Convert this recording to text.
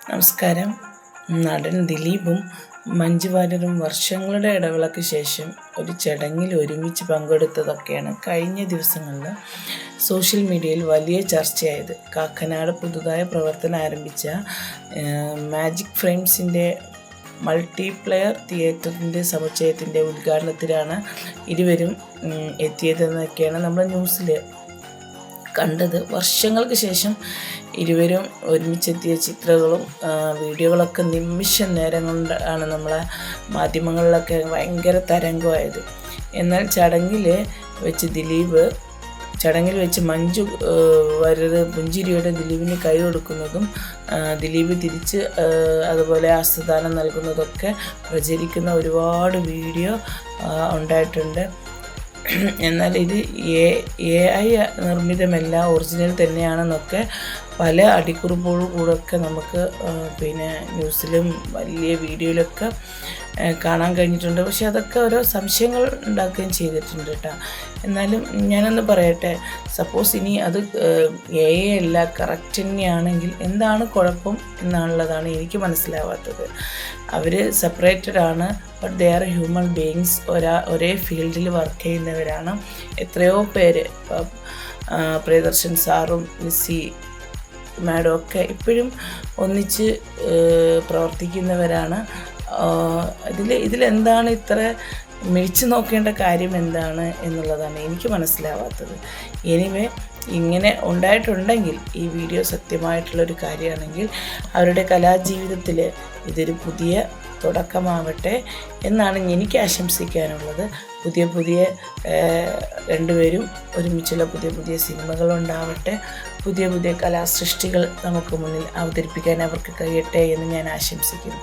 നമസ്കാരം. നടൻ ദിലീപും മഞ്ജു വാര്യരും വർഷങ്ങളുടെ ഇടവേളയ്ക്ക് ശേഷം ഒരു ചടങ്ങിൽ ഒരുമിച്ച് പങ്കെടുത്തതൊക്കെയാണ് കഴിഞ്ഞ ദിവസങ്ങളിൽ സോഷ്യൽ മീഡിയയിൽ വലിയ ചർച്ചയായത്. കാക്കനാട് പുതുതായി പ്രവർത്തനം ആരംഭിച്ച മാജിക് ഫ്രെയിംസിൻ്റെ മൾട്ടിപ്ലെയർ തിയേറ്ററിൻ്റെ സമുച്ചയത്തിൻ്റെ ഉദ്ഘാടനത്തിലാണ് ഇരുവരും എത്തിയതെന്നൊക്കെയാണ് നമ്മൾ ന്യൂസിൽ കണ്ടത്. വർഷങ്ങൾക്ക് ശേഷം ഇരുവരും ഒരുമിച്ചെത്തിയ ചിത്രങ്ങളും വീഡിയോകളൊക്കെ നിമിഷ നേരം കൊണ്ടാണ് നമ്മളെ മാധ്യമങ്ങളിലൊക്കെ ഭയങ്കര തരംഗമായത്. എന്നാൽ ചടങ്ങിൽ വെച്ച് മഞ്ജു വാര്യർ പുഞ്ചിരിയോടെ ദിലീപിന് കൈ കൊടുക്കുന്നതും ദിലീപ് തിരിച്ച് അതുപോലെ ഹസ്തദാനം നൽകുന്നതൊക്കെ പ്രചരിക്കുന്ന ഒരുപാട് വീഡിയോ ഉണ്ടായിട്ടുണ്ട്. എന്നാൽ ഇത് AI നിർമ്മിതമല്ല, ഒറിജിനൽ തന്നെയാണെന്നൊക്കെ പല അടിക്കുറിപ്പോടുകൂടെയൊക്കെ നമുക്ക് ന്യൂസിലും വലിയ വീഡിയോയിലൊക്കെ കാണാൻ കഴിഞ്ഞിട്ടുണ്ട്. പക്ഷെ അതൊക്കെ ഓരോ സംശയങ്ങൾ ഉണ്ടാക്കുകയും ചെയ്തിട്ടുണ്ട് കേട്ടോ. എന്നാലും ഞാനൊന്ന് പറയട്ടെ, സപ്പോസ് ഇനി അത് AI അല്ല കറക്റ്റ് തന്നെയാണെങ്കിൽ എന്താണ് കുഴപ്പം എന്നുള്ളതാണ് എനിക്ക് മനസ്സിലാവാത്തത്. അവർ സെപ്പറേറ്റഡ് ആണ്, but they are human beings. ഒരേ ഫീൽഡിൽ വർക്ക് ചെയ്യുന്നവരാണ്. എത്രയോ പേര്, പ്രിയദർശൻ സാറും മിസ്സി മാഡം ഒക്കെ ഇപ്പോഴും ഒന്നിച്ച് പ്രവർത്തിക്കുന്നവരാണ്. ഇതിലെന്താണ് ഇത്ര മിഴിച്ചു നോക്കേണ്ട കാര്യം എന്താണ് എന്നുള്ളതാണ് എനിക്ക് മനസ്സിലാവാത്തത്. എനിവേ, ഇങ്ങനെ ഉണ്ടായിട്ടുണ്ടെങ്കിൽ ഈ വീഡിയോ സത്യമായിട്ടുള്ളൊരു കാര്യമാണെങ്കിൽ അവരുടെ കലാജീവിതത്തിൽ ഇതൊരു പുതിയ തുടക്കമാവട്ടെ എന്നാണ് എനിക്ക് ആശംസിക്കാനുള്ളത്. പുതിയ രണ്ടുപേരും ഒരുമിച്ചുള്ള പുതിയ സിനിമകളുണ്ടാവട്ടെ, പുതിയ കലാസൃഷ്ടികൾ നമുക്ക് മുന്നിൽ അവതരിപ്പിക്കാൻ അവർക്ക് കഴിയട്ടെ എന്ന് ഞാൻ ആശംസിക്കുന്നു.